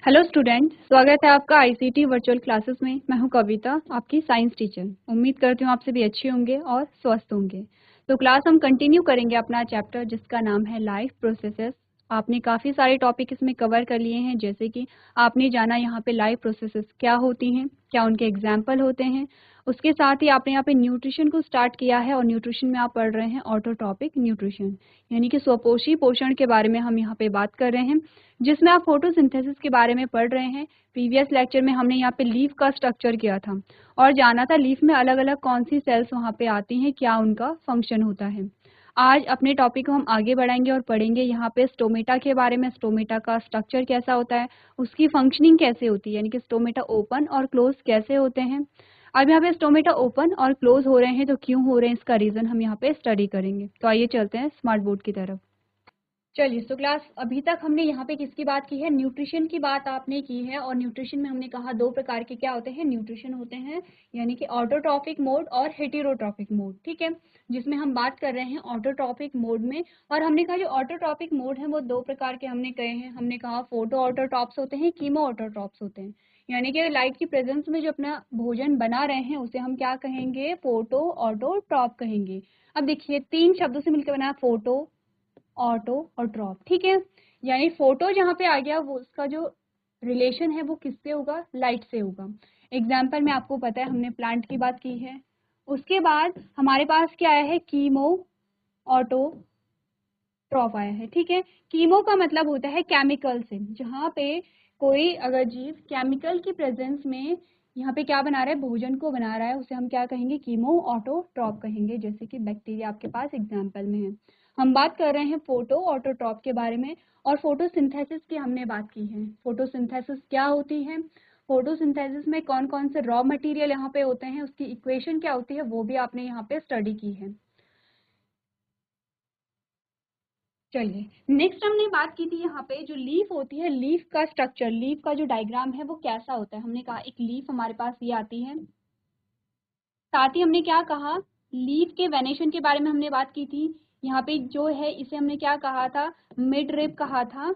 Hello student, स्वागत है आपका आईसीटी वर्चुअल क्लासेस में। मैं हूं कविता, आपकी साइंस टीचर। उम्मीद करती हूं आप सभी अच्छे होंगे और स्वस्थ होंगे। तो क्लास हम कंटिन्यू करेंगे अपना चैप्टर जिसका नाम है लाइफ प्रोसेसेस। आपने काफ़ी सारे टॉपिक इसमें कवर कर लिए हैं, जैसे कि आपने जाना यहाँ पे लाइफ प्रोसेसेस क्या होती हैं, क्या उनके एग्जाम्पल होते हैं। उसके साथ ही आपने यहाँ पे न्यूट्रिशन को स्टार्ट किया है और न्यूट्रिशन में आप पढ़ रहे हैं ऑटोट्रॉपिक न्यूट्रिशन, यानी कि स्वपोषी पोषण के बारे में हम यहाँ पे बात कर रहे हैं, जिसमें आप फोटोसिंथेसिस के बारे में पढ़ रहे हैं। प्रीवियस लेक्चर में हमने यहाँ पे लीफ का स्ट्रक्चर किया था और जाना था लीफ में अलग अलग कौन सी सेल्स वहाँ पे आती हैं, क्या उनका फंक्शन होता है। आज अपने टॉपिक को हम आगे बढ़ाएंगे और पढ़ेंगे यहाँ पे स्टोमेटा के बारे में। स्टोमेटा का स्ट्रक्चर कैसा होता है, उसकी फंक्शनिंग कैसे होती है, यानी कि स्टोमेटा ओपन और क्लोज कैसे होते हैं। अब यहाँ पे स्टोमेटा ओपन और क्लोज हो रहे हैं तो क्यों हो रहे हैं, इसका रीजन हम यहाँ पे स्टडी करेंगे। तो आइए चलते हैं स्मार्ट बोर्ड की तरफ। चलिए, तो क्लास अभी तक हमने यहाँ पे किसकी बात की है, न्यूट्रिशन की बात आपने की है। और न्यूट्रिशन में हमने कहा दो प्रकार के क्या होते हैं, न्यूट्रिशन होते हैं, यानी कि ऑटोट्रॉपिक मोड और हेटेरोट्रॉपिक मोड। ठीक है, जिसमें हम बात कर रहे हैं ऑटोट्रॉपिक मोड में। और हमने कहा जो ऑटोट्रॉपिक मोड है वो दो प्रकार के हमने कहे हैं। हमने कहा फोटो ऑटोट्रॉप्स होते हैं, कीमो ऑटोट्रॉप्स होते हैं, यानी कि लाइट की प्रेजेंस में जो अपना भोजन बना रहे हैं उसे हम क्या कहेंगे, फोटो ऑटोट्रॉप कहेंगे। अब देखिए, तीन शब्दों से मिलकर बना फोटो, ऑटो और ड्रॉप। ठीक है, यानी फोटो जहाँ पे आ गया वो उसका जो रिलेशन है वो किससे होगा, लाइट से होगा। एग्जाम्पल में आपको पता है हमने प्लांट की बात की है। उसके बाद हमारे पास क्या आया है, कीमो ऑटो ट्रॉप आया है। ठीक है, कीमो का मतलब होता है केमिकल से, जहाँ पे कोई अगर जीव केमिकल की प्रेजेंस में यहाँ पे क्या बना रहा है, भोजन को बना रहा है, उसे हम क्या कहेंगे, कीमो ऑटोट्रॉप कहेंगे। जैसे कि बैक्टीरिया आपके पास एग्जाम्पल में है। हम बात कर रहे हैं फोटो ऑटोट्रॉप के बारे में। और फोटोसिंथेसिस की हमने बात की है। फोटोसिंथेसिस क्या होती है, फोटोसिंथेसिस में कौन कौन से रॉ मटेरियल यहाँ पे होते हैं, उसकी इक्वेशन क्या होती है, वो भी आपने यहाँ पे स्टडी की है। चलिए, नेक्स्ट हमने बात की थी यहाँ पे जो लीफ होती है, लीफ का स्ट्रक्चर, लीफ का जो डायग्राम है वो कैसा होता है। हमने कहा एक लीफ हमारे पास ये आती है। साथ ही हमने क्या कहा, लीफ के वेनेशन के बारे में हमने बात की थी। यहाँ पे जो है इसे हमने क्या कहा था, मिड रिब कहा था।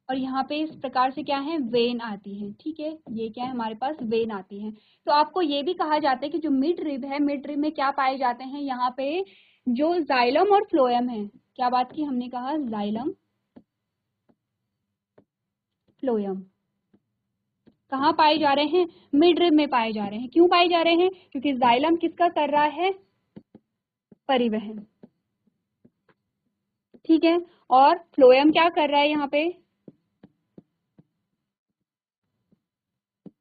और यहाँ पे इस प्रकार से क्या है, वेन आती है। ठीक है, ये क्या है, हमारे पास वेन आती है। तो आपको ये भी कहा जाता है कि जो मिड रिब है, मिड रिब में क्या पाए जाते हैं, यहाँ पे जो जाइलम और फ्लोएम है। क्या बात की, हमने कहा जाइलम फ्लोएम कहाँ पाए जा रहे हैं, मिड रिब में पाए जा रहे हैं। क्यों पाए जा रहे हैं, क्योंकि जाइलम किसका कर रहा है, परिवहन। ठीक है, और फ्लोएम क्या कर रहा है, यहाँ पे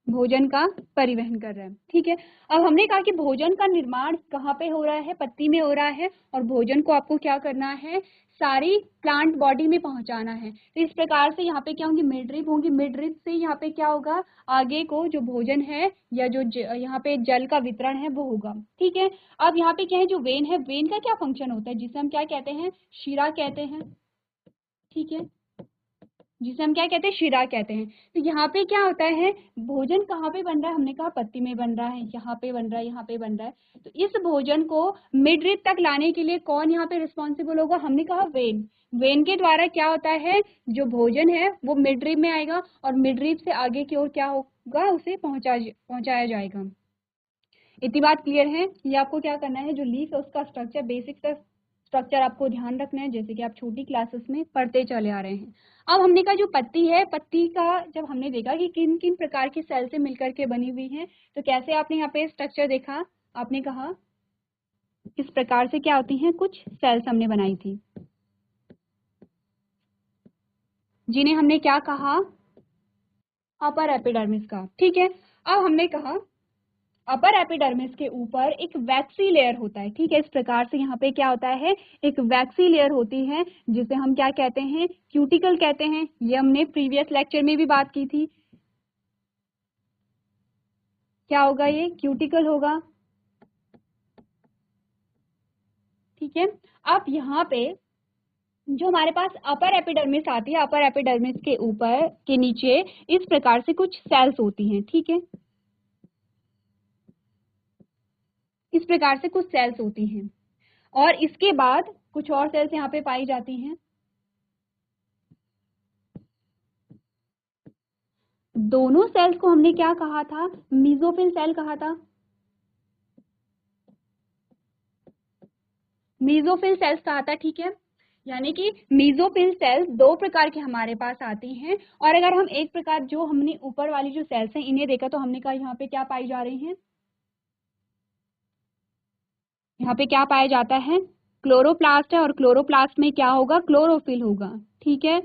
भोजन का परिवहन कर रहा है। ठीक है, अब हमने कहा कि भोजन का निर्माण कहाँ पे हो रहा है, पत्ती में हो रहा है। और भोजन को आपको क्या करना है, सारी प्लांट बॉडी में पहुंचाना है। तो इस प्रकार से यहाँ पे क्या होंगी, मिडरिप होंगी। मिडरिप से यहाँ पे क्या होगा, आगे को जो भोजन है या जो यहाँ पे जल का वितरण है वो होगा। ठीक है, अब यहाँ पे क्या है, जो वेन है, वेन का क्या फंक्शन होता है, जिसे हम क्या कहते हैं, शिरा कहते हैं। ठीक है, जिसे हम क्या कहते हैं, शिरा कहते हैं। तो यहाँ पे क्या होता है, भोजन कहाँ पे बन रहा है, हमने कहा पत्ती में बन रहा है, यहाँ पे बन रहा है, यहाँ पे बन रहा है। तो इस भोजन को मिडरिप तक लाने के लिए कौन यहाँ पे रिस्पॉन्सिबल होगा, हमने कहा वेन। वेन के द्वारा क्या होता है, जो भोजन है वो मिडरिप में आएगा और मिडरिप से आगे की ओर क्या होगा, उसे पहुंचाया जाएगा। इतनी बात क्लियर है। ये आपको क्या करना है, जो लीफ है उसका स्ट्रक्चर, बेसिक सा स्ट्रक्चर आपको ध्यान रखना है, जैसे कि आप छोटी क्लासेस में पढ़ते चले आ रहे हैं। अब हमने कहा जो पत्ती है, पत्ती का जब हमने देखा कि किन किन प्रकार की सेल से मिलकर के बनी हुई है, तो कैसे आपने यहाँ पे स्ट्रक्चर देखा, आपने कहा इस प्रकार से क्या होती हैं, कुछ सेल्स हमने बनाई थी, जिन्हें हमने क्या कहा, अपर एपिडर्मिस का। ठीक है, अब हमने कहा अपर एपिडर्मिस के ऊपर एक वैक्सी लेयर होता है। ठीक है, इस प्रकार से यहाँ पे क्या होता है, एक वैक्सी लेयर होती है, जिसे हम क्या कहते हैं, क्यूटिकल कहते हैं। ये हमने प्रीवियस लेक्चर में भी बात की थी। क्या होगा, ये क्यूटिकल होगा। ठीक है, अब यहाँ पे जो हमारे पास अपर एपिडर्मिस आती है, अपर एपिडर्मिस के ऊपर के नीचे इस प्रकार से कुछ सेल्स होती हैं। ठीक है, इस प्रकार से कुछ सेल्स होती हैं और इसके बाद कुछ और सेल्स यहाँ पे पाई जाती हैं। दोनों सेल्स को हमने क्या कहा था? मेसोफिल सेल कहा था। मेसोफिल सेल्स कहा था, ठीक है। यानी कि मेसोफिल सेल्स दो प्रकार के हमारे पास आती हैं, और अगर हम एक प्रकार जो हमने ऊपर वाली जो सेल्स हैं इन्हें देखा तो हमने कहा यहाँ पे क्या पाई जा रही हैं? यहाँ पे क्या पाया जाता है? क्लोरोप्लास्ट है, और क्लोरोप्लास्ट में क्या होगा? क्लोरोफिल होगा, ठीक है।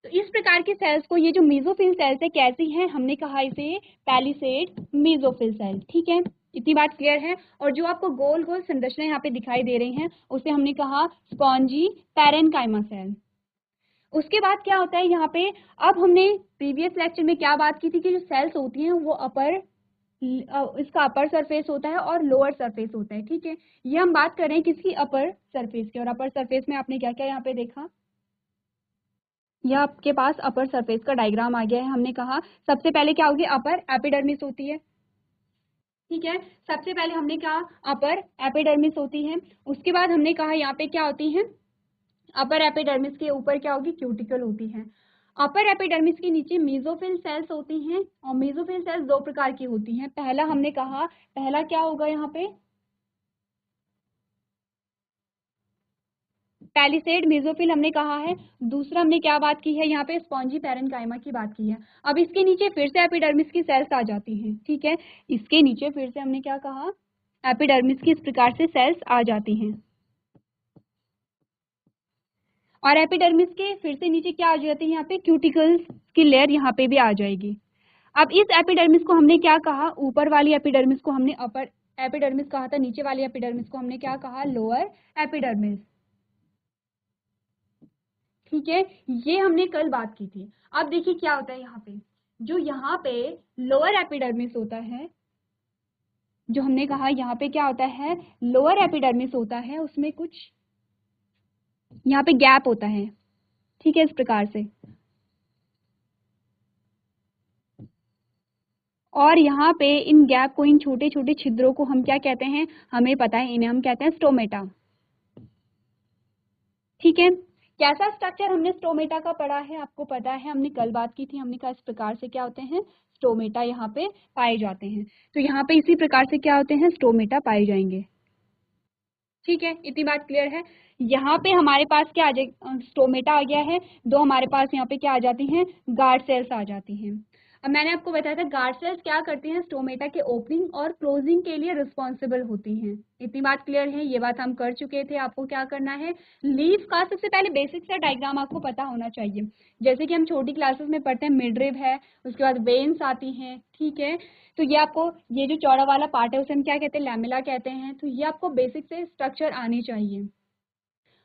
तो इस प्रकार की सेल्स को, ये जो मेसोफिल सेल्स है कैसी हैं? हमने कहा इसे पैलिसेड मेसोफिल सेल, ठीक है। इतनी बात क्लियर है। और जो आपको गोल गोल संरचना यहाँ पे दिखाई दे रही हैं उसे हमने कहा स्पॉन्जी पैरेन्काइमा सेल। उसके बाद क्या होता है यहाँ पे? अब हमने प्रीवियस लेक्चर में क्या बात की थी कि जो सेल्स होती हैं वो इसका अपर सरफेस होता है और लोअर सरफेस होता है, ठीक है। ये हम बात कर रहे हैं किसकी? अपर सरफेस की। और अपर सरफेस में आपने क्या क्या यहाँ पे देखा? यह आपके पास अपर सरफेस का डायग्राम आ गया है। हमने कहा सबसे पहले क्या होगी? अपर एपिडर्मिस होती है, ठीक है। सबसे पहले हमने कहा अपर एपिडर्मिस होती है। उसके बाद हमने कहा यहाँ पे क्या होती है? अपर एपिडर्मिस के ऊपर क्या होगी? क्यूटिकल होती है। अपर एपिडर्मिस के नीचे मेसोफिल सेल्स होती हैं, और मेसोफिल सेल्स दो प्रकार की होती हैं। पहला हमने कहा, पहला क्या होगा यहाँ पे? पैलिसेड मेसोफिल हमने कहा है। दूसरा हमने क्या बात की है? यहाँ पे स्पॉन्जी पैरेन्काइमा की बात की है। अब इसके नीचे फिर से एपिडर्मिस की सेल्स आ जाती हैं, ठीक है। इसके नीचे फिर से हमने क्या कहा? एपिडर्मिस की इस प्रकार से सेल्स आ जाती हैं, और एपिडर्मिस के फिर से नीचे क्या आ जाती है? यहाँ पे क्यूटिकल्स की लेयर यहाँ पे भी आ जाएगी। अब इस एपिडर्मिस को हमने क्या कहा? ऊपर वाली एपिडर्मिस को हमने अपर एपिडर्मिस कहा था, नीचे वाली एपिडर्मिस को हमने क्या कहा? लोअर एपिडर्मिस, ठीक है। ये हमने कल बात की थी। अब देखिए क्या होता है यहाँ पे? जो यहाँ पे लोअर एपिडर्मिस होता है, जो हमने कहा यहाँ पे क्या होता है? लोअर एपिडर्मिस होता है, उसमें कुछ यहाँ पे गैप होता है, ठीक है, इस प्रकार से। और यहाँ पे इन गैप को, इन छोटे छोटे छिद्रों को हम क्या कहते हैं? हमें पता है, इन्हें हम कहते हैं स्टोमेटा, ठीक है। कैसा स्ट्रक्चर हमने स्टोमेटा का पढ़ा है? आपको पता है, हमने कल बात की थी। हमने कहा इस प्रकार से क्या होते हैं? स्टोमेटा यहाँ पे पाए जाते हैं। तो यहाँ पे इसी प्रकार से क्या होते हैं? स्टोमेटा पाए जाएंगे, ठीक है। इतनी बात क्लियर है। यहाँ पे हमारे पास क्या आ जाए? स्टोमेटा आ गया है। दो हमारे पास यहाँ पे क्या आ जाती हैं? गार्ड सेल्स आ जाती हैं। अब मैंने आपको बताया था गार्ड सेल्स क्या करती हैं? स्टोमेटा के ओपनिंग और क्लोजिंग के लिए रिस्पॉन्सिबल होती हैं। इतनी बात क्लियर है। ये बात हम कर चुके थे। आपको क्या करना है? लीफ का सबसे पहले बेसिक सा डायग्राम आपको पता होना चाहिए। जैसे कि हम छोटी क्लासेस में पढ़ते हैं, मिडरिब है, उसके बाद वेन्स आती हैं, ठीक है। तो ये आपको, ये जो चौड़ा वाला पार्ट है उसे हम क्या कहते हैं? लैमेला कहते हैं। तो ये आपको बेसिक से स्ट्रक्चर आनी चाहिए।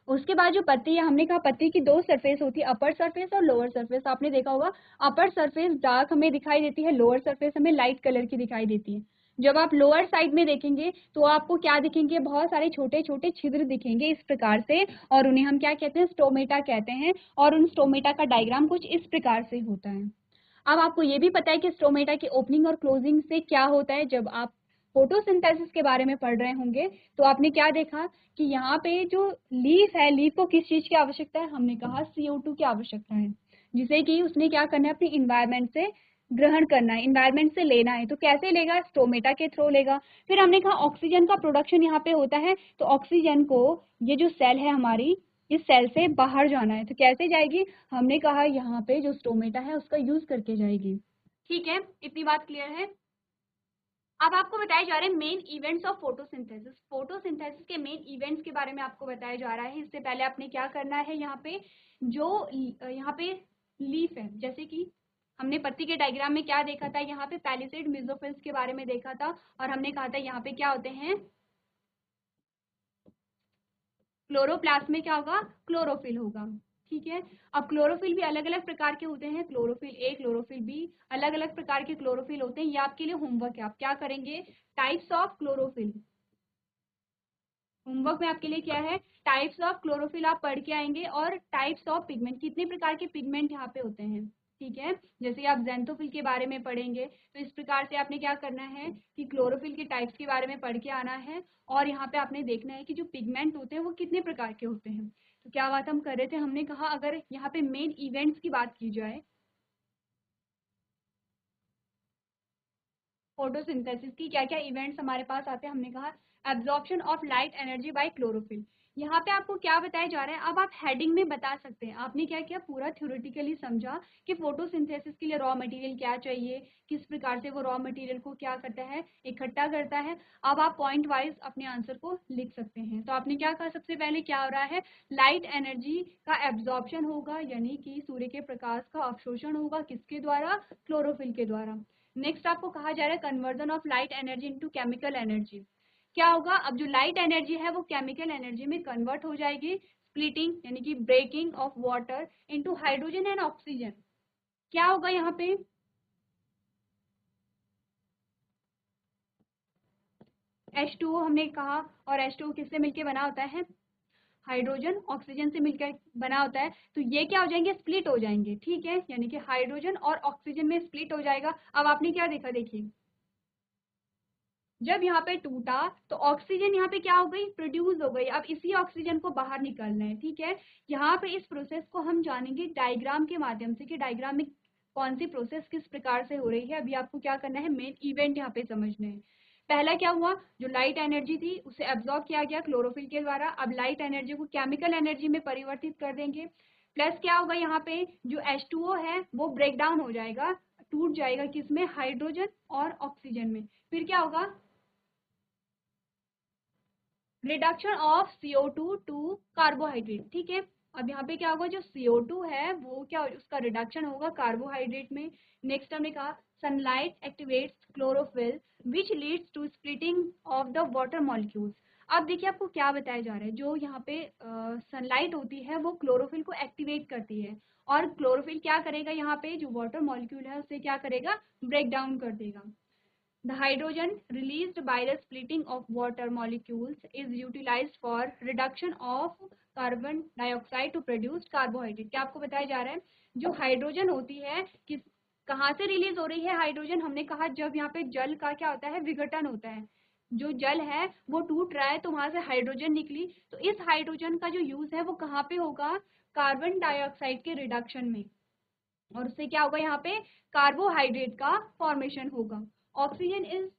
उसके बाद जो पत्ती है, हमने कहा पत्ती की दो सरफेस होती है, अपर सरफेस और लोअर सरफेस। आपने देखा होगा अपर सरफेस डार्क हमें दिखाई देती है, लोअर सरफेस हमें लाइट कलर की दिखाई देती है। जब आप लोअर साइड में देखेंगे तो आपको क्या दिखेंगे? बहुत सारे छोटे छोटे छिद्र दिखेंगे इस प्रकार से, और उन्हें हम क्या कहते हैं? स्टोमेटा कहते हैं। और उन स्टोमेटा का डायग्राम कुछ इस प्रकार से होता है। अब आपको ये भी पता है कि स्टोमेटा की ओपनिंग और क्लोजिंग से क्या होता है। जब आप फोटोसिंथेसिस के बारे में पढ़ रहे होंगे तो आपने क्या देखा कि यहाँ पे जो लीफ है, लीफ को किस चीज की आवश्यकता है? हमने कहा CO2 की आवश्यकता है, जिसे कि उसने क्या करना है? अपनी इन्वायरमेंट से ग्रहण करना है, इन्वायरमेंट से लेना है। तो कैसे लेगा? स्टोमेटा के थ्रू लेगा। फिर हमने कहा ऑक्सीजन का प्रोडक्शन यहाँ पे होता है, तो ऑक्सीजन को, ये जो सेल है हमारी, इस सेल से बाहर जाना है। तो कैसे जाएगी? हमने कहा यहाँ पे जो स्टोमेटा है उसका यूज करके जाएगी, ठीक है। इतनी बात क्लियर है। अब आपको बताया जा रहा है main events of photosynthesis. Photosynthesis के मेन इवेंट्स के बारे में आपको बताया जा रहा है। इससे पहले आपने क्या करना है? यहाँ पे जो यहाँ पे लीफ है, जैसे कि हमने पत्ती के डायग्राम में क्या देखा था? यहाँ पे पैलिसेड मेसोफिल्स के बारे में देखा था, और हमने कहा था यहाँ पे क्या होते हैं? क्लोरोप्लास्ट में क्या होगा? क्लोरोफिल होगा, ठीक है। अब क्लोरोफिल भी अलग अलग प्रकार के होते हैं, क्लोरोफिल ए, क्लोरोफिल बी, अलग अलग प्रकार के क्लोरोफिल होते हैं। ये आपके लिए होमवर्क है। आप क्या करेंगे? टाइप्स ऑफ क्लोरोफिल, होमवर्क में आपके लिए क्या है? टाइप्स ऑफ क्लोरोफिल आप पढ़ के आएंगे, और टाइप्स ऑफ पिगमेंट, कितने प्रकार के पिगमेंट यहाँ पे होते हैं, ठीक है। जैसे आप जेंथोफिल के बारे में पढ़ेंगे, तो इस प्रकार से आपने क्या करना है कि क्लोरोफिल के टाइप्स के बारे में पढ़ के आना है। और यहाँ पे आपने देखना है कि जो पिगमेंट होते हैं वो कितने प्रकार के होते हैं। तो क्या बात हम कर रहे थे? हमने कहा अगर यहाँ पे मेन इवेंट्स की बात की जाए, फोटोसिंथेसिस की क्या क्या इवेंट्स हमारे पास आते हैं। हमने कहा absorption of light energy by chlorophyll. यहाँ पे आपको क्या बताया जा रहा है, अब आप हेडिंग में बता सकते हैं। आपने क्या किया, पूरा थ्योरेटिकली समझा कि फोटोसिंथेसिस के लिए रॉ मटेरियल क्या चाहिए, किस प्रकार से वो रॉ मटेरियल को क्या करता है, इकट्ठा करता है। अब आप पॉइंट वाइज अपने आंसर को लिख सकते हैं। तो आपने क्या कहा, सबसे पहले क्या हो रहा है, लाइट एनर्जी का एब्जॉर्प्शन होगा, यानी कि सूर्य के प्रकाश का अवशोषण होगा, किसके द्वारा, क्लोरोफिल के द्वारा। नेक्स्ट आपको कहा जा रहा है conversion of light energy into chemical energy. क्या होगा, अब जो लाइट एनर्जी है वो केमिकल एनर्जी में कन्वर्ट हो जाएगी, स्प्लिटिंग यानी कि breaking off water into hydrogen and oxygen. क्या होगा यहाँ पे, H2O हमने कहा, और H2O किससे मिलकर बना होता है, हाइड्रोजन ऑक्सीजन से मिलकर बना होता है। तो ये क्या हो जाएंगे, स्प्लिट हो जाएंगे, ठीक है, यानी कि हाइड्रोजन और ऑक्सीजन में स्प्लिट हो जाएगा। अब आपने क्या देखा, देखिए जब यहाँ पे टूटा तो ऑक्सीजन यहाँ पे क्या हो गई, प्रोड्यूस हो गई। अब इसी ऑक्सीजन को बाहर निकालना है, ठीक है। यहाँ पे इस प्रोसेस को हम जानेंगे डायग्राम के माध्यम से कि डायग्राम में कौन सी प्रोसेस किस प्रकार से हो रही है। अभी आपको क्या करना है, मेन इवेंट यहाँ पे समझना है। पहला क्या हुआ, जो लाइट एनर्जी थी उसे एब्जॉर्ब किया गया क्लोरोफिल के द्वारा। अब लाइट एनर्जी को केमिकल एनर्जी में परिवर्तित कर देंगे। प्लस क्या होगा, यहाँ पे जो H2O है वो ब्रेक डाउन हो जाएगा, टूट जाएगा, किसमें, हाइड्रोजन और ऑक्सीजन में। फिर क्या होगा, reduction of CO2 to carbohydrate, ठीक है। अब यहाँ पे क्या होगा, जो CO2 है वो क्या, उसका रिडक्शन होगा कार्बोहाइड्रेट में। नेक्स्ट हमने कहा sunlight activates chlorophyll which leads to splitting of the water molecules. अब देखिए आपको क्या बताया जा रहा है, जो यहाँ पे सनलाइट होती है वो क्लोरोफिल को एक्टिवेट करती है, और क्लोरोफिल क्या करेगा, यहाँ पे जो वाटर मॉलिक्यूल है उसे क्या करेगा, ब्रेक डाउन कर देगा। The hydrogen released by the splitting of water molecules is utilized for reduction of carbon dioxide to produce carbohydrate। क्या आपको बताया जा रहा है, जो हाइड्रोजन होती है किस, कहाँ से रिलीज हो रही है हाइड्रोजन, हमने कहा जब यहाँ पे जल का क्या होता है, विघटन होता है। जो जल है वो टूट रहा है तो वहां से हाइड्रोजन निकली, तो इस हाइड्रोजन का जो यूज है वो कहाँ पे होगा, कार्बन डाइऑक्साइड के रिडक्शन में, और उससे क्या होगा, यहाँ पे कार्बोहाइड्रेट का फॉर्मेशन होगा। Oxygen is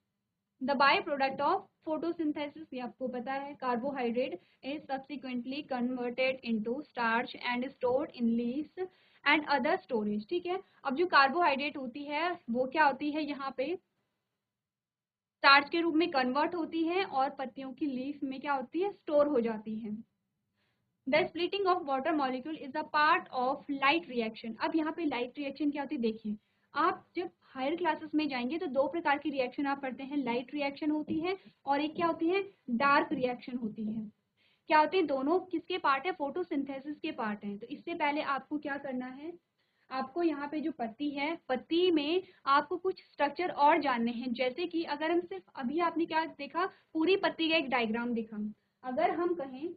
the by product of photosynthesis, ये आपको पता है। Carbohydrate is subsequently converted into starch and stored in leaves and other storage, ठीक है। अब जो कार्बोहाइड्रेट होती है वो क्या होती है, यहाँ पे स्टार्च के रूप में कन्वर्ट होती है और पत्तियों की लीफ में क्या होती है, स्टोर हो जाती है। The splitting of water molecule is a part of light reaction. अब यहाँ पे लाइट रिएक्शन क्या होती है, देखिए आप जब हायर क्लासेस में जाएंगे तो दो प्रकार की रिएक्शन आप पढ़ते हैं, लाइट रिएक्शन होती है और एक क्या होती है, डार्क रिएक्शन होती है। क्या होती है, दोनों किसके पार्ट है, फोटोसिंथेसिस के पार्ट हैं। तो इससे पहले आपको क्या करना है, आपको यहाँ पे जो पत्ती है, पत्ती में आपको कुछ स्ट्रक्चर और जानने हैं। जैसे कि अगर हम सिर्फ, अभी आपने क्या देखा, पूरी पत्ती का एक डायग्राम देखा। अगर हम कहें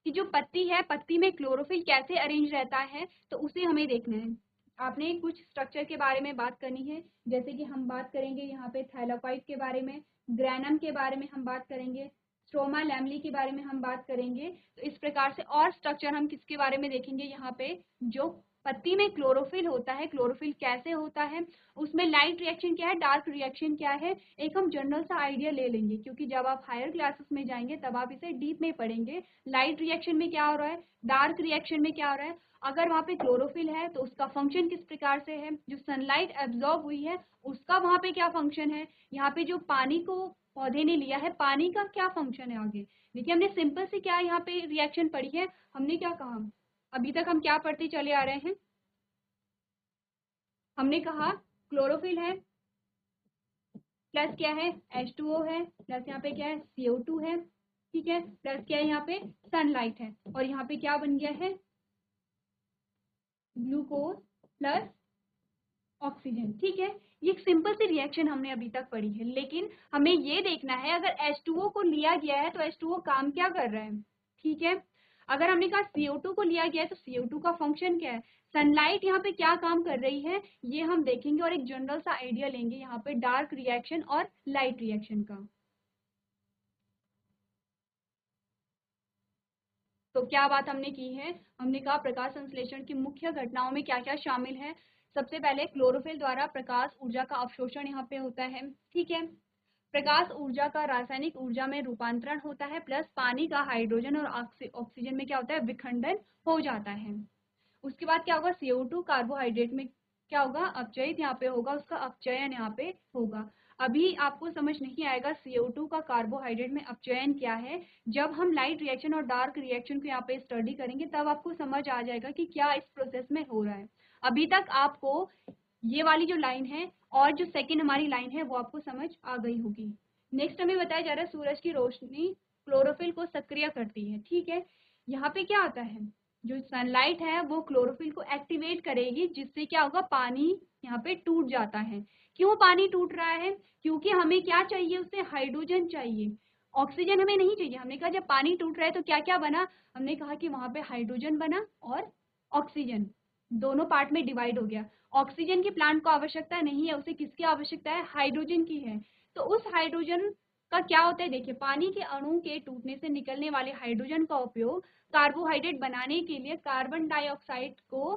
कि जो पत्ती है, पत्ती में क्लोरोफिल कैसे अरेंज रहता है, तो उसे हमें देखना है। आपने कुछ स्ट्रक्चर के बारे में बात करनी है, जैसे कि हम बात करेंगे यहाँ पे थैलाकोइड के बारे में, ग्रैनम के बारे में हम बात करेंगे, स्ट्रोमा लैमली के बारे में हम बात करेंगे। तो इस प्रकार से और स्ट्रक्चर हम किसके बारे में देखेंगे, यहाँ पे जो पत्ती में क्लोरोफिल होता है, क्लोरोफिल कैसे होता है, उसमें लाइट रिएक्शन क्या है, डार्क रिएक्शन क्या है, एक हम जनरल सा आइडिया ले लेंगे, क्योंकि जब आप हायर क्लासेस में जाएंगे तब आप इसे डीप में पढ़ेंगे। लाइट रिएक्शन में क्या हो रहा है, डार्क रिएक्शन में क्या हो रहा है, अगर वहाँ पे क्लोरोफिल है तो उसका फंक्शन किस प्रकार से है, जो सनलाइट एब्जॉर्ब हुई है उसका वहाँ पे क्या फंक्शन है, यहाँ पे जो पानी को पौधे ने लिया है, पानी का क्या फंक्शन है आगे। देखिए हमने सिंपल से क्या यहाँ पे रिएक्शन पढ़ी है, हमने क्या कहा, अभी तक हम क्या पढ़ते चले आ रहे हैं, हमने कहा क्लोरोफिल है, प्लस क्या है, H2O है, प्लस यहाँ पे क्या है, CO2 है, ठीक है, प्लस क्या है, यहाँ पे सनलाइट है, और यहाँ पे क्या बन गया है, ग्लूकोज प्लस ऑक्सीजन, ठीक है। ये एक सिंपल सी रिएक्शन हमने अभी तक पढ़ी है, लेकिन हमें ये देखना है अगर H2O को लिया गया है तो H2O काम क्या कर रहा है, ठीक है। अगर हमने कहा CO2 को लिया गया है तो CO2 का फंक्शन क्या है, सनलाइट यहाँ पे क्या काम कर रही है, ये हम देखेंगे और एक जनरल सा आइडिया लेंगे यहाँ पे डार्क रिएक्शन और लाइट रिएक्शन का। तो क्या बात हमने की है, हमने कहा प्रकाश संश्लेषण की मुख्य घटनाओं में क्या क्या शामिल है, सबसे पहले क्लोरोफिल द्वारा प्रकाश ऊर्जा का अवशोषण यहाँ पे होता है, ठीक है। प्रकाश ऊर्जा का रासायनिक ऊर्जा में रूपांतरण होता है, प्लस पानी का हाइड्रोजन और ऑक्सीजन में क्या होता है, विखंडन हो जाता है। उसके बाद क्या होगा, CO2 कार्बोहाइड्रेट में क्या होगा, अपचयित यहाँ पे होगा, उसका अपचयन यहाँ पे होगा। अभी आपको समझ नहीं आएगा CO2 का कार्बोहाइड्रेट में अपचयन क्या है। जब हम लाइट रिएक्शन और डार्क रिएक्शन को यहाँ पे स्टडी करेंगे तब आपको समझ आ जाएगा कि क्या इस प्रोसेस में हो रहा है। अभी तक आपको ये वाली जो लाइन है और जो सेकेंड हमारी लाइन है वो आपको समझ आ गई होगी। नेक्स्ट हमें बताया जा रहा है सूरज की रोशनी क्लोरोफिल को सक्रिय करती है, ठीक है। यहाँ पे क्या आता है, जो सनलाइट है वो क्लोरोफिल को एक्टिवेट करेगी, जिससे क्या होगा, पानी यहाँ पे टूट जाता है। क्यों पानी टूट रहा है, क्योंकि हमें क्या चाहिए, उससे हाइड्रोजन चाहिए, ऑक्सीजन हमें नहीं चाहिए। हमने कहा जब पानी टूट रहा है तो क्या क्या बना, हमने कहा कि वहां पे हाइड्रोजन बना और ऑक्सीजन, दोनों पार्ट में डिवाइड हो गया। ऑक्सीजन की प्लांट को आवश्यकता नहीं है, उसे किसकी आवश्यकता है, हाइड्रोजन की है। तो उस हाइड्रोजन का क्या होता है, देखिए पानी के अणु के टूटने से निकलने वाले हाइड्रोजन का उपयोग कार्बोहाइड्रेट बनाने के लिए कार्बन डाइऑक्साइड को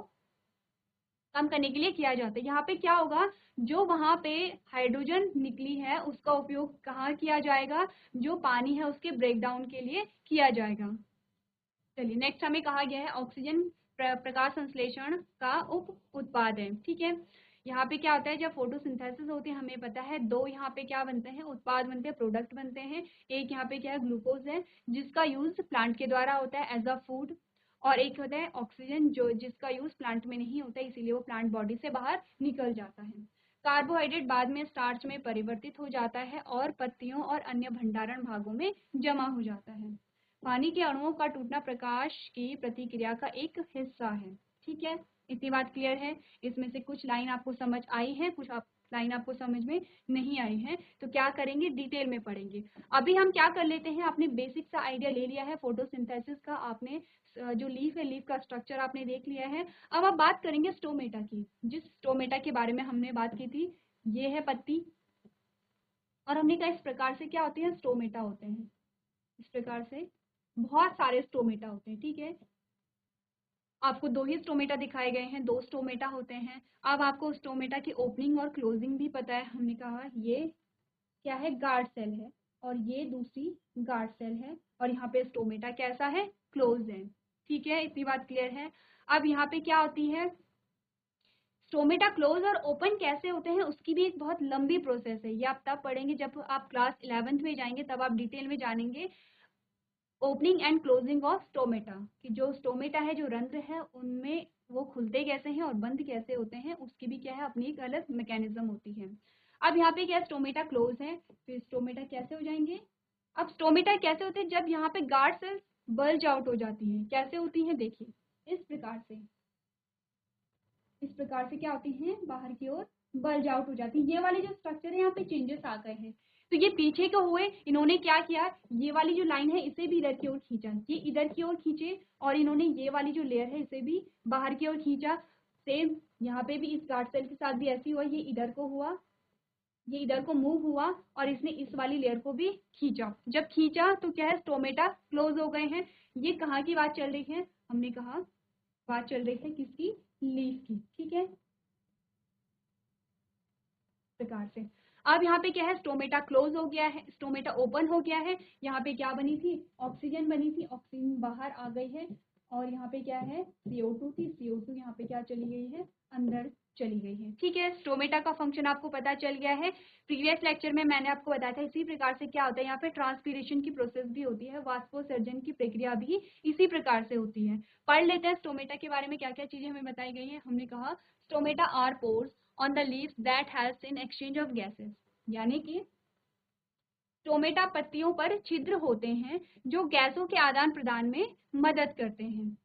कम करने के लिए किया जाता है। यहाँ पे क्या होगा, जो वहां पे हाइड्रोजन निकली है उसका उपयोग कहाँ किया जाएगा, जो पानी है उसके ब्रेकडाउन के लिए किया जाएगा। चलिए नेक्स्ट हमें कहा गया है ऑक्सीजन प्रकाश संश्लेषण का उप उत्पाद है, ठीक है। यहाँ पे क्या होता है, जब फोटोसिंथेसिस होती है हमें पता है दो यहाँ पे क्या बनते हैं, उत्पाद बनते हैं, प्रोडक्ट बनते हैं। एक यहाँ पे क्या है, ग्लूकोज है जिसका यूज प्लांट के द्वारा होता है एज अ फूड, और एक होता है ऑक्सीजन जो जिसका यूज प्लांट में नहीं होता है, इसीलिए वो प्लांट बॉडी से बाहर निकल जाता है। कार्बोहाइड्रेट बाद में स्टार्च में परिवर्तित हो जाता है और पत्तियों और अन्य भंडारण भागों में जमा हो जाता है। पानी के अणुओं का टूटना प्रकाश की प्रतिक्रिया का एक हिस्सा है, ठीक है। इतनी बात क्लियर है। इसमें से कुछ लाइन आपको समझ आई है, कुछ लाइन आपको समझ में नहीं आई है, तो क्या करेंगे, डिटेल में पढ़ेंगे। अभी हम क्या कर लेते हैं, आपने बेसिक सा आइडिया ले लिया है फोटोसिंथेसिस का, आपने जो लीफ है लीफ का स्ट्रक्चर आपने देख लिया है। अब आप बात करेंगे स्टोमेटा की, जिस स्टोमेटा के बारे में हमने बात की थी। ये है पत्ती, और हमने कहा इस प्रकार से क्या होते हैं, स्टोमेटा होते हैं। इस प्रकार से बहुत सारे स्टोमेटा होते हैं, ठीक है। आपको दो ही स्टोमेटा दिखाए गए हैं, दो स्टोमेटा होते हैं। अब आपको स्टोमेटा की ओपनिंग और क्लोजिंग भी पता है। हमने कहा ये क्या है, गार्ड सेल है, और ये दूसरी गार्ड सेल है, और यहाँ पे स्टोमेटा कैसा है, क्लोज है, ठीक है। इतनी बात क्लियर है। अब यहाँ पे क्या होती है, स्टोमेटा क्लोज और ओपन कैसे होते हैं उसकी भी एक बहुत लंबी प्रोसेस है, ये आप तब पढ़ेंगे जब आप क्लास 11th में जाएंगे, तब आप डिटेल में जानेंगे opening and closing of stomata, कि जो स्टोमेटा है, जो रंध्र है, उनमें वो खुलते कैसे हैं और बंद कैसे होते हैं, उसकी भी क्या है, अपनी एक अलग मैकेनिज्म होती है। अब यहाँ पे क्या, स्टोमेटा क्लोज है, फिर स्टोमेटा कैसे हो जाएंगे। अब स्टोमेटा कैसे होते हैं, जब यहाँ पे गार्ड सेल्स बल्ज आउट हो जाती हैं, कैसे होती हैं, देखिए इस प्रकार से, इस प्रकार से क्या होती हैं, बाहर की ओर बल्ज आउट हो जाती है। ये वाले जो स्ट्रक्चर है यहाँ पे चेंजेस आ गए हैं, तो ये पीछे को हुए, इन्होंने क्या किया, ये वाली जो लाइन है इसे भी इधर की ओर खींचा, ये इधर की ओर खींचे, और इन्होंने ये वाली जो लेयर है इसे भी बाहर की ओर खींचा। सेम यहाँ पे भी इस गार्ड सेल के साथ भी ऐसी हुआ, ये इधर को हुआ, ये इधर को मूव हुआ, और इसने इस वाली लेयर को भी खींचा। जब खींचा तो क्या है, स्टोमेटा क्लोज हो गए हैं। ये कहाँ की बात चल रही है, हमने कहा बात चल रही है किसकी, लीफ की, ठीक है, प्रकार से। अब यहाँ पे क्या है, स्टोमेटा क्लोज हो गया है, स्टोमेटा ओपन हो गया है। यहाँ पे क्या बनी थी, ऑक्सीजन बनी थी, ऑक्सीजन बाहर आ गई है, और यहाँ पे क्या है, CO2 थी, CO2 यहाँ पे क्या चली गई है, अंदर चली गई है, ठीक है। स्टोमेटा का फंक्शन आपको पता चल गया है। प्रीवियस लेक्चर में मैंने आपको बताया था इसी प्रकार से क्या होता है, यहाँ पे ट्रांसपीरेशन की प्रोसेस भी होती है, वाष्पोत्सर्जन की प्रक्रिया भी इसी प्रकार से होती है। पढ़ लेते हैं स्टोमेटा के बारे में क्या क्या चीजें हमें बताई गई है। हमने कहा stomata are pores on the leaves that helps in exchange of gases, यानी कि स्टोमेटा पत्तियों पर छिद्र होते हैं जो गैसों के आदान प्रदान में मदद करते हैं।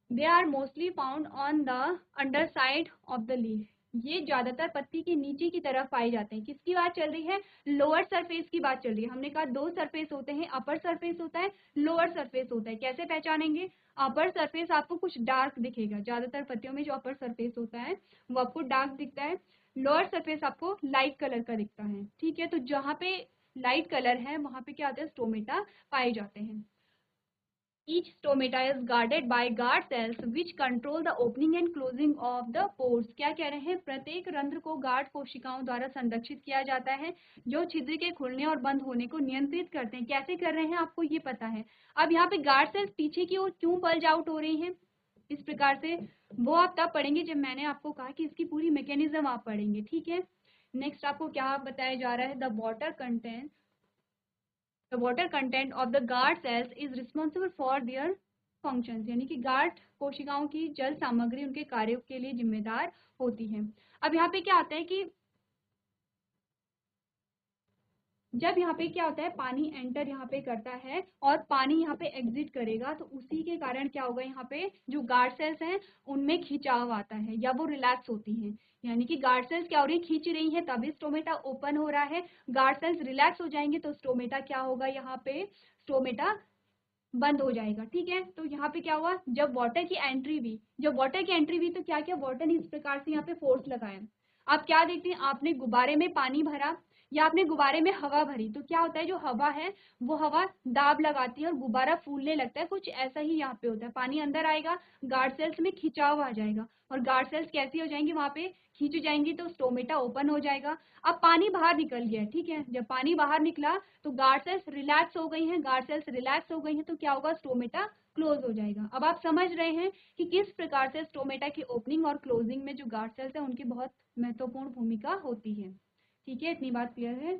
They are mostly found on the underside of the leaf, ये ज्यादातर पत्ती के नीचे की तरफ पाए जाते हैं। किसकी बात चल रही है, लोअर सरफेस की बात चल रही है। हमने कहा दो सरफेस होते हैं, अपर सरफेस होता है, लोअर सरफेस होता है। कैसे पहचानेंगे, अपर सरफेस आपको कुछ डार्क दिखेगा, ज्यादातर पत्तियों में जो अपर सरफेस होता है वो आपको डार्क दिखता है, लोअर सरफेस आपको लाइट कलर का दिखता है, ठीक है। तो जहाँ पे लाइट कलर है वहां पे क्या होता है, स्टोमेटा पाए जाते हैं। Each stomata is guarded by guard cells which control the opening and closing of the pores. क्या कह रहे हैं, प्रत्येक रंध्र को गार्ड कोशिकाओं द्वारा संरक्षित किया जाता है जो छिद्र के खुलने और बंद होने को नियंत्रित करते हैं। कैसे कर रहे हैं आपको ये पता है। अब यहाँ पे गार्ड सेल्स पीछे की ओर क्यों बल्ज आउट हो रही हैं इस प्रकार से, वो आप तब पढ़ेंगे जब मैंने आपको कहा कि इसकी पूरी मैकेनिज्म आप पढ़ेंगे, ठीक है। नेक्स्ट आपको क्या बताया जा रहा है, the water content of the guard cells is responsible for their functions, यानी कि गार्ड कोशिकाओं की जल सामग्री उनके कार्यों के लिए जिम्मेदार होती है। अब यहाँ पे क्या आता है कि जब यहाँ पे क्या होता है, पानी एंटर यहाँ पे करता है और पानी यहाँ पे एग्जिट करेगा, तो उसी के कारण क्या होगा, यहाँ पे जो गार्ड सेल्स हैं उनमें खिंचाव आता है या वो रिलैक्स होती हैं। यानी कि गार्ड सेल्स क्या हो रही है, खींच रही हैं, तभी स्टोमेटा ओपन हो रहा है। गार्ड सेल्स रिलैक्स हो जाएंगे तो स्टोमेटा क्या होगा, यहाँ पे स्टोमेटा बंद हो जाएगा, ठीक है। तो यहाँ पे क्या हुआ, जब वाटर की एंट्री हुई तो क्या किया, वाटर ने इस प्रकार से यहाँ पे फोर्स लगाया। आप क्या देखते हैं, आपने गुब्बारे में पानी भरा या आपने गुब्बारे में हवा भरी, तो क्या होता है, जो हवा है वो हवा दाब लगाती है और गुब्बारा फूलने लगता है। कुछ ऐसा ही यहाँ पे होता है, पानी अंदर आएगा, गार्ड सेल्स में खिंचाव आ जाएगा और गार्ड सेल्स कैसी हो जाएंगी, वहां पे खींच जाएंगी तो स्टोमेटा ओपन हो जाएगा। अब पानी बाहर निकल गया, ठीक है, जब पानी बाहर निकला तो गार्ड सेल्स रिलैक्स हो गई हैं, तो क्या होगा, स्टोमेटा क्लोज हो जाएगा। अब आप समझ रहे हैं कि किस प्रकार से स्टोमेटा की ओपनिंग और क्लोजिंग में जो गार्ड सेल्स है उनकी बहुत महत्वपूर्ण भूमिका होती है, ठीक है। इतनी बात क्लियर है।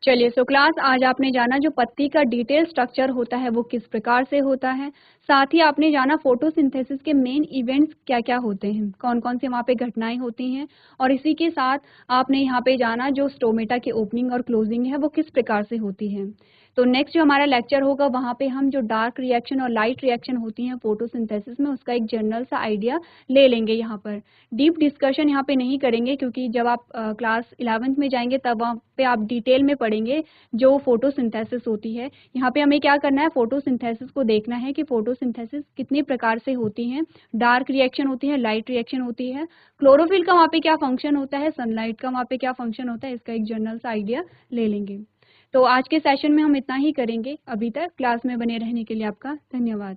चलिए, सो क्लास आज आपने जाना जो पत्ती का डिटेल स्ट्रक्चर होता है वो किस प्रकार से होता है, साथ ही आपने जाना फोटोसिंथेसिस के मेन इवेंट्स क्या क्या होते हैं, कौन कौन से वहाँ पे घटनाएं होती हैं, और इसी के साथ आपने यहाँ पे जाना जो स्टोमेटा की ओपनिंग और क्लोजिंग है वो किस प्रकार से होती है। तो नेक्स्ट जो हमारा लेक्चर होगा वहाँ पे हम जो डार्क रिएक्शन और लाइट रिएक्शन होती हैं फोटोसिंथेसिस में उसका एक जनरल सा आइडिया ले लेंगे। यहाँ पर डीप डिस्कशन यहाँ पे नहीं करेंगे क्योंकि जब आप क्लास 11th में जाएंगे तब वहाँ पे आप डिटेल में पढ़ेंगे जो फोटोसिंथेसिस होती है। यहाँ पे हमें क्या करना है, फोटोसिंथेसिस को देखना है कि फोटोसिंथेसिस कितने प्रकार से होती हैं, डार्क रिएक्शन होती है, लाइट रिएक्शन होती है, क्लोरोफिल का वहाँ पे क्या फंक्शन होता है, सनलाइट का वहाँ पे क्या फंक्शन होता है, इसका एक जनरल सा आइडिया ले लेंगे। तो आज के सेशन में हम इतना ही करेंगे। अभी तक क्लास में बने रहने के लिए आपका धन्यवाद।